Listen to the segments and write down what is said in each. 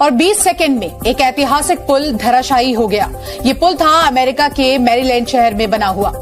और 20 सेकंड में एक ऐतिहासिक पुल धराशायी हो गया। ये पुल था अमेरिका के मैरीलैंड शहर में बना हुआ,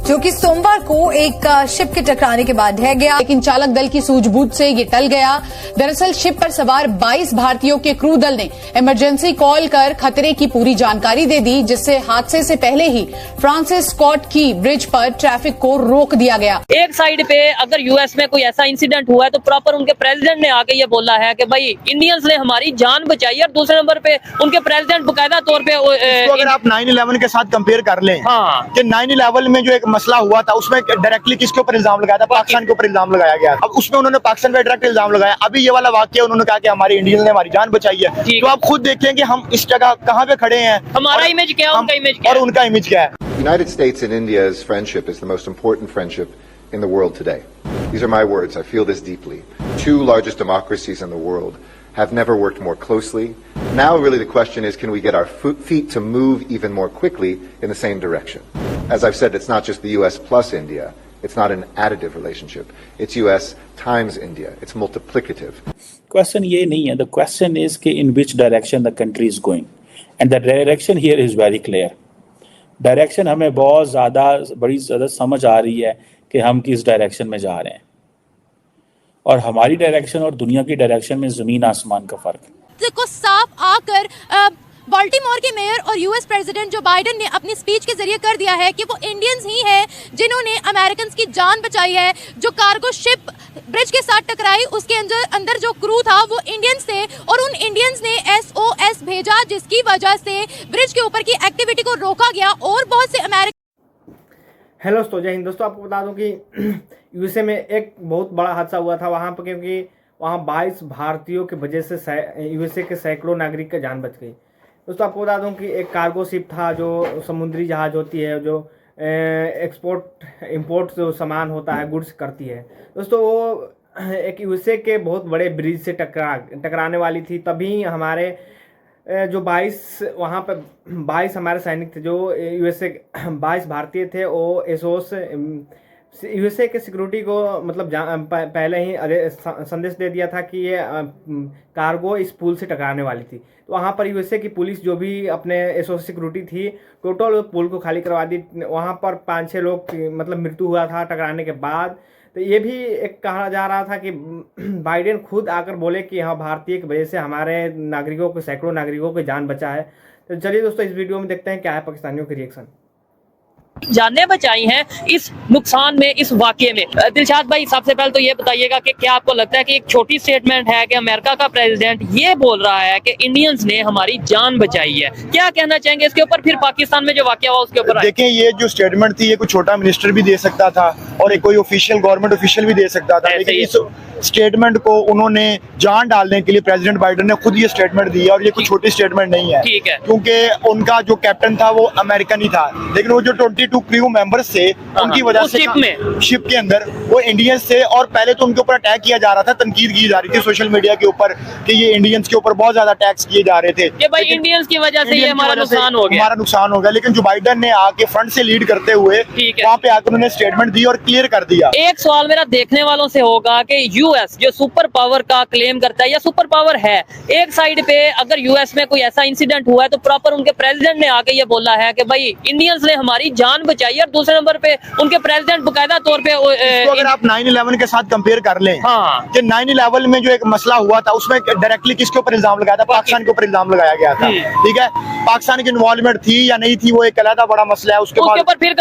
जो कि सोमवार को एक शिप के टकराने के बाद ढह गया, लेकिन चालक दल की सूझबूझ से ये टल गया। दरअसल शिप पर सवार 22 भारतीयों के क्रू दल ने इमरजेंसी कॉल कर खतरे की पूरी जानकारी दे दी, जिससे हादसे से पहले ही फ्रांसिस स्कॉट की ब्रिज पर ट्रैफिक को रोक दिया गया। एक साइड पे अगर यूएस में कोई ऐसा इंसिडेंट हुआ है तो प्रॉपर उनके प्रेसिडेंट ने आके ये बोला है कि भाई इंडियंस ने हमारी जान बचाई है, और दूसरे नंबर पे उनके प्रेसिडेंट बकायदा तौर पे अगर आप 9/11 के साथ कंपेयर कर लें, हाँ, कि 9/11 में जो एक मसला हुआ था उसमें डायरेक्टली किसके ऊपर इल्जाम लगाया था? पाकिस्तान के ऊपर इल्जाम लगाया गया। अब उसमें उन्होंने पाकिस्तान पे डायरेक्ट इल्जाम लगाया। अभी ये वाला वाकया उन्होंने कहा कि हमारे इंडियंस ने हमारी जान बचाई है। तो आप खुद देखें कि हम इस जगह कहाँ पे खड़े हैं, हमारा इमेज क्या है, उनका इमेज क्या है, और उनका इमेज क्या है। United States and India's friendship is the most important friendship in the world today. These are my words. I feel this deeply. Two largest democracies in the world have never worked more closely. Now really the question is, can we get our feet to move even more quickly in the same direction? As I've said, it's not just the US plus India. It's not an additive relationship. It's US times India. It's multiplicative. Question ये नहीं है. The question is कि in which direction the country is going. And the direction here is very clear. Direction हमें बहुत बड़ी ज़्यादा समझ आ रही है कि हम किस डायरेक्शन में जा रहे हैं, और हमारी डायरेक्शन और दुनिया की डायरेक्शन में ज़मीन आसमान का फ़र्क को साफ आकर बाल्टीमोर के मेयर और यूएस प्रेसिडेंट जो बाइडेन ने अपनी स्पीच के जरिए कर दिया है कि वो इंडियंस ही हैं जिन्होंने अमेरिकन की जान बचाई है। जो कार्गो शिप ब्रिज के साथ टकराई उसके अंदर जो क्रू था वो इंडियंस थे, और उन इंडियंस ने SOS भेजा, जिसकी वजह से ब्रिज के ऊपर की एक्टिविटी को रोका गया और बहुत से अमेरिकन। हेलो दोस्तों, जय हिंद। दोस्तों आपको बता दूं कि यूएसए में एक बहुत बड़ा हादसा हुआ था वहाँ पर, क्योंकि वहाँ 22 भारतीयों की वजह से यूएसए के सैकड़ों नागरिक की जान बच गई। दोस्तों आपको बता दूं कि एक कार्गो शिप था, जो समुद्री जहाज होती है, जो एक्सपोर्ट इंपोर्ट जो सामान होता है, गुड्स करती है। दोस्तों वो एक यूएसए के बहुत बड़े ब्रिज से टकराने वाली थी। तभी हमारे जो 22 वहाँ पर 22 हमारे सैनिक थे, जो यूएसए 22 भारतीय थे, वो यूएसए के सिक्योरिटी को मतलब पहले ही संदेश दे दिया था कि ये कार्गो इस पुल से टकराने वाली थी। तो वहाँ पर यूएसए की पुलिस जो भी अपने एसओ सिक्योरिटी थी, टोटल पुल को खाली करवा दी। वहाँ पर 5-6 लोग मतलब मृत्यु हुआ था टकराने के बाद। तो ये भी एक कहा जा रहा था कि बाइडेन खुद आकर बोले कि हाँ, भारतीय की वजह से हमारे नागरिकों को, सैकड़ों नागरिकों की जान बचा है। तो चलिए दोस्तों इस वीडियो में देखते हैं क्या है पाकिस्तानियों के रिएक्शन। जाने बचाई हैं इस नुकसान में, इस वाकये में। दिलशाद भाई, सबसे पहले तो ये बताइएगा कि क्या आपको लगता है कि एक छोटी स्टेटमेंट है कि अमेरिका का प्रेसिडेंट ये बोल रहा है कि इंडियंस ने हमारी जान बचाई है, क्या कहना चाहेंगे इसके ऊपर? फिर पाकिस्तान में जो वाकया हुआ उसके ऊपर देखें, ये जो स्टेटमेंट थी ये कोई छोटा मिनिस्टर भी दे सकता था और एक कोई ऑफिशियल गवर्नमेंट ऑफिशियल भी दे सकता था, लेकिन इस स्टेटमेंट को उन्होंने जान डालने के लिए प्रेसिडेंट बाइडेन ने खुद ये स्टेटमेंट दी है, और ये कोई छोटी स्टेटमेंट नहीं है। ठीक है, क्योंकि उनका जो कैप्टन था वो अमेरिकन ही था, लेकिन वो जो 22 क्रू मेंबर्स थे उनकी वजह से शिप के अंदर वो इंडियंस थे, और पहले तो उनके ऊपर अटैक किया जा रहा था, तनकीद की जा रही थी सोशल मीडिया के ऊपर कि ये इंडियंस के ऊपर बहुत ज्यादा अटैक्स किए जा रहे थे कि भाई इंडियंस की वजह से ये हमारा नुकसान हो गया। लेकिन जो बाइडेन ने आके फ्रंट से लीड करते हुए वहाँ पे आकर उन्होंने स्टेटमेंट दी और क्लियर कर दिया। एक सवाल मेरा देखने वालों से होगा कि यूएस जो सुपर पावर का क्लेम करता है या सुपर पावर है, एक साइड पे अगर यूएस में कोई ऐसा इंसिडेंट हुआ है तो प्रॉपर उनके प्रेसिडेंट ने आके ये बोला है कि भाई इंडियंस ने हमारी जान बचाई है, और दूसरे नंबर पे उनके प्रेसिडेंट बकायदा तौर पे अगर आप 9/11 के साथ कंपेयर कर लें, हाँ, कि 9/11 में जो एक मसला हुआ था उसमें डायरेक्टली किसके ऊपर इल्जाम लगाया था? पाकिस्तान के ऊपर इल्जाम लगाया गया था। ठीक है, पाकिस्तान की इन्वॉल्वमेंट थी या नहीं थी वो एक अलग बड़ा मसला है। उसके बाद फिर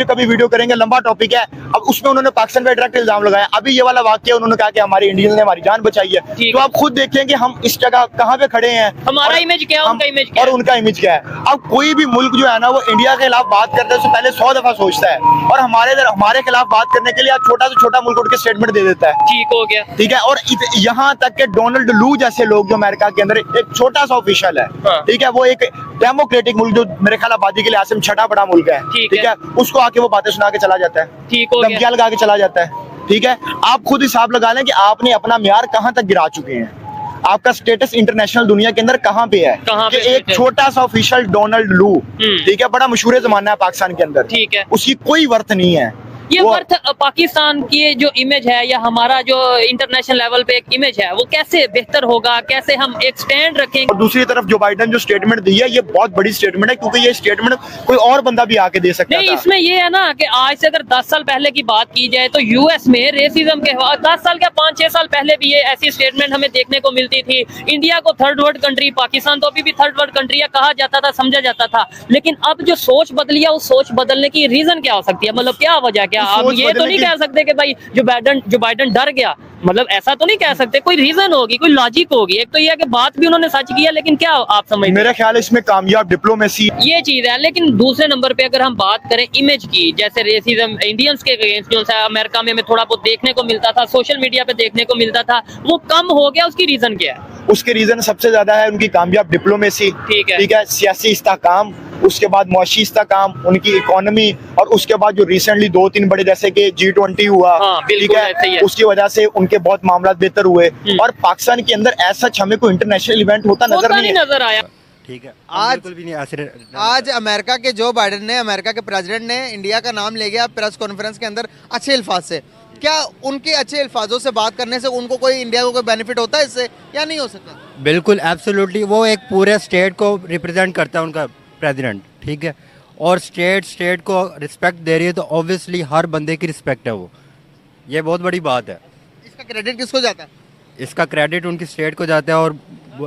कभी वीडियो करेंगे, लंबा टॉपिक है। अब उसमें उन्होंने पाकिस्तान पे डायरेक्ट इल्जाम लगाया। अभी ये वाला वाकया उन्होंने कहा कि हमारे इंडियंस ने हमारी जान बचाई है। तो आप खुद देखें कि हम इस जगह कहाँ पे खड़े हैं, हमारा इमेज क्या है, उनका इमेज क्या है, और उनका इमेज क्या है। अब कोई भी मुल्क जो है ना वो इंडिया के खिलाफ बात करता है उससे पहले 100 दफा सोचता है, और हमारे खिलाफ बात करने के लिए छोटा से छोटा मुल्क उठ के स्टेटमेंट दे देता है। ठीक हो गया, ठीक है। और यहाँ तक के डोनाल्ड लू जैसे लोग जो अमेरिका के अंदर एक छोटा सा ऑफिशियल है, ठीक है, वो एक डेमोक्रेटिक मुल्क जो मेरे ख्याल आबादी के लिए आसिम छठा बड़ा मुल्क है, ठीक है, उसको आके वो बातें सुना के चला जाता है, धमकियां लगा के चला जाता है। ठीक है, आप खुद हिसाब लगा लें कि आपने अपना म्यार कहां तक गिरा चुके हैं, आपका स्टेटस इंटरनेशनल दुनिया के अंदर कहां पे है, कि एक छोटा सा ऑफिशियल डोनाल्ड लू, ठीक है, बड़ा मशहूर जमाना है पाकिस्तान के अंदर, ठीक है, उसकी कोई वर्थ नहीं है। ये वर्थ पाकिस्तान की जो इमेज है या हमारा जो इंटरनेशनल लेवल पे एक इमेज है वो कैसे बेहतर होगा, कैसे हम एक स्टैंड रखेंगे। और दूसरी तरफ जो बाइडन जो स्टेटमेंट दी है ये बहुत बड़ी स्टेटमेंट है, क्योंकि ये स्टेटमेंट कोई और बंदा भी आके दे सकता नहीं था। इसमें ये है ना कि आज से अगर 10 साल पहले की बात की जाए तो यूएस में रेसिज्म के 10 साल क्या 5-6 साल पहले भी ये ऐसी स्टेटमेंट हमें देखने को मिलती थी। इंडिया को थर्ड वर्ल्ड कंट्री, पाकिस्तान तो अभी भी थर्ड वर्ल्ड कंट्री कहा जाता था, समझा जाता था। लेकिन अब जो सोच बदली है उस सोच बदलने की रीजन क्या हो सकती है, मतलब क्या वजह क्या? आप ये तो नहीं कह सकते कि भाई जो बाइडन डर गया, मतलब ऐसा तो नहीं कह सकते। कोई रीजन होगी, कोई लॉजिक होगी। एक तो ये है कि बात भी उन्होंने सच की है, लेकिन क्या आप समझते? मेरा ख्याल है इसमें कामयाब डिप्लोमेसी ये चीज है। लेकिन दूसरे नंबर पे अगर हम बात करें इमेज की, जैसे रेसिज्म इंडियंस के अगेंस्ट जो है अमेरिका में हमें थोड़ा बहुत देखने को मिलता था, सोशल मीडिया पे देखने को मिलता था, वो कम हो गया। उसकी रीजन क्या है? उसके रीजन सबसे ज्यादा है उनकी कामयाब डिप्लोमेसी, ठीक है, सियासी इस्तेहकाम, उसके बाद मुआशी इस्तेहकाम, उनकी इकोनॉमी, और उसके बाद जो रिसेंटली 2-3 बड़े जैसे कि G20 हुआ, ठीक है, उसकी वजह से उनके बहुत मामला बेहतर हुए। और पाकिस्तान के अंदर ऐसा हमें कोई इंटरनेशनल इवेंट होता नजर नहीं आया। ठीक है, आज अमेरिका के जो बाइडन ने, अमेरिका के प्रेसिडेंट ने इंडिया का नाम ले गया प्रेस कॉन्फ्रेंस के अंदर अच्छे अल्फाज से। क्या उनके अच्छे अल्फाजों से बात करने से उनको कोई इंडिया को कोई बेनिफिट होता है इससे, या नहीं हो सकता? बिल्कुल, एब्सोल्युटली। वो एक पूरे स्टेट को रिप्रेजेंट करता है उनका प्रेसिडेंट, ठीक है, और स्टेट को रिस्पेक्ट दे रही है, तो ऑब्वियसली हर बंदे की रिस्पेक्ट है वो। ये बहुत बड़ी बात है। इसका क्रेडिट किसको जाता है? इसका क्रेडिट उनकी स्टेट को जाता है और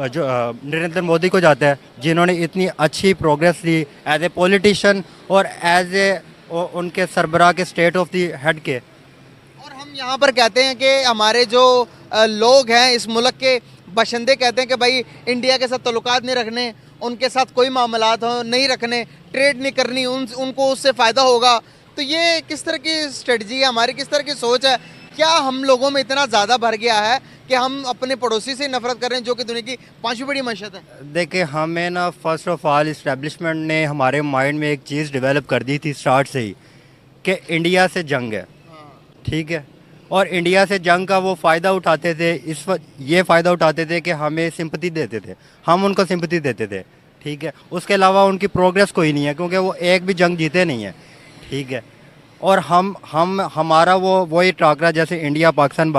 जो नरेंद्र मोदी को जाता है, जिन्होंने इतनी अच्छी प्रोग्रेस दी एज ए पॉलिटिशियन और एज ए उनके सरबराह के स्टेट ऑफ दी हेड के। और हम यहाँ पर कहते हैं कि हमारे जो लोग हैं इस मुल्क के बशिंदे कहते हैं कि भाई इंडिया के साथ तल्लुकात नहीं रखने, उनके साथ कोई मामलात नहीं रखने, ट्रेड नहीं करनी, उनको उससे फ़ायदा होगा। तो ये किस तरह की स्ट्रेटजी है हमारी, किस तरह की सोच है? क्या हम लोगों में इतना ज़्यादा भर गया है कि हम अपने पड़ोसी से नफरत कर रहे हैं, जो कि दुनिया की 5वीं बड़ी मशहत है? देखिए, हमें ना फर्स्ट ऑफ ऑल इस्टेब्लिशमेंट ने हमारे माइंड में एक चीज़ डेवलप कर दी थी स्टार्ट से ही कि इंडिया से जंग है, ठीक है, और इंडिया से जंग का वो फ़ायदा उठाते थे। ये फ़ायदा उठाते थे कि हमें सिंपैथी देते थे, हम उनको सिंपैथी देते थे, ठीक है। उसके अलावा उनकी प्रोग्रेस कोई नहीं है, क्योंकि वो एक भी जंग जीते नहीं है, ठीक है। और हमारा वही टाकरा, जैसे इंडिया पाकिस्तान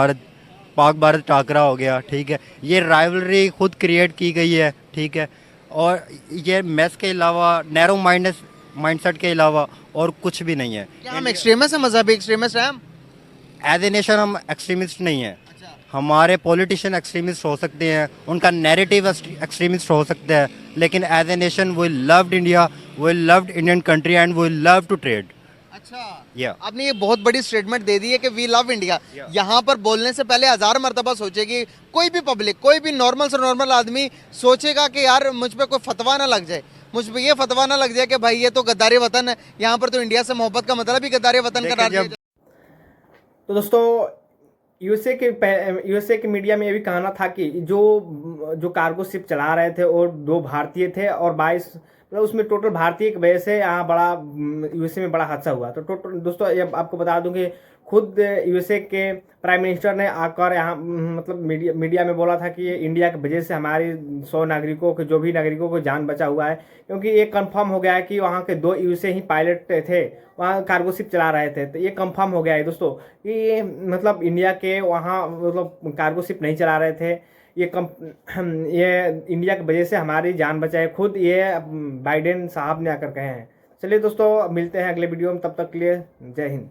पाक भारत टाकरा हो गया, ठीक है, ये राइवलरी खुद क्रिएट की गई है, ठीक है। और ये मैस के अलावा, नैरो माइंडसेट के अलावा और कुछ भी नहीं है। क्या हम एक्सट्रीमिस्ट हैं, मजहबी एक्सट्रीमिस्ट हैं? एज ए नेशन हम एक्सट्रीमिस्ट नहीं है। हमारे पॉलिटिशियन एक्सट्रीमिस्ट हो सकते हैं, उनका नैरेटिव एक्सट्रीमिस्ट हो सकता है, लेकिन as a nation we loved India, we loved Indian country and we love to trade. अच्छा, आपने ये बहुत बड़ी स्टेटमेंट दे दी है कि वी लव इंडिया। यहाँ पर बोलने से पहले 1000 मरतबा सोचेगी कोई भी पब्लिक, कोई भी नॉर्मल से नॉर्मल आदमी सोचेगा कि यार मुझ पे कोई फतवा ना लग जाए, मुझ पे ये फतवा ना लग जाए कि भाई ये तो गद्दारी वतन है, यहाँ पर तो इंडिया से मोहब्बत का मतलब ही गद्दारी वतन करार दिया। तो दोस्तों, यूएसए के मीडिया में ये भी कहना था कि जो कार्गो शिप चला रहे थे और 2 भारतीय थे और 22, मतलब उसमें टोटल भारतीय की वजह से यहाँ बड़ा यूएसए में बड़ा हादसा हुआ। तो टोटल दोस्तों ये आपको बता दूं कि खुद यूएसए के प्राइम मिनिस्टर ने आकर यहाँ मतलब मीडिया में बोला था कि इंडिया की वजह से हमारी 100 नागरिकों के, जो भी नागरिकों को जान बचा हुआ है, क्योंकि ये कंफर्म हो गया है कि वहाँ के 2 यूएसए ही पायलट थे, वहाँ कार्गो शिप चला रहे थे। तो ये कंफर्म हो गया है दोस्तों कि ये मतलब इंडिया के वहाँ मतलब कार्गो शिप नहीं चला रहे थे। ये इंडिया की वजह से हमारी जान बचाए, खुद ये बाइडेन साहब ने आकर कहे हैं। चलिए दोस्तों, मिलते हैं अगले वीडियो में, तब तक के लिए जय हिंद।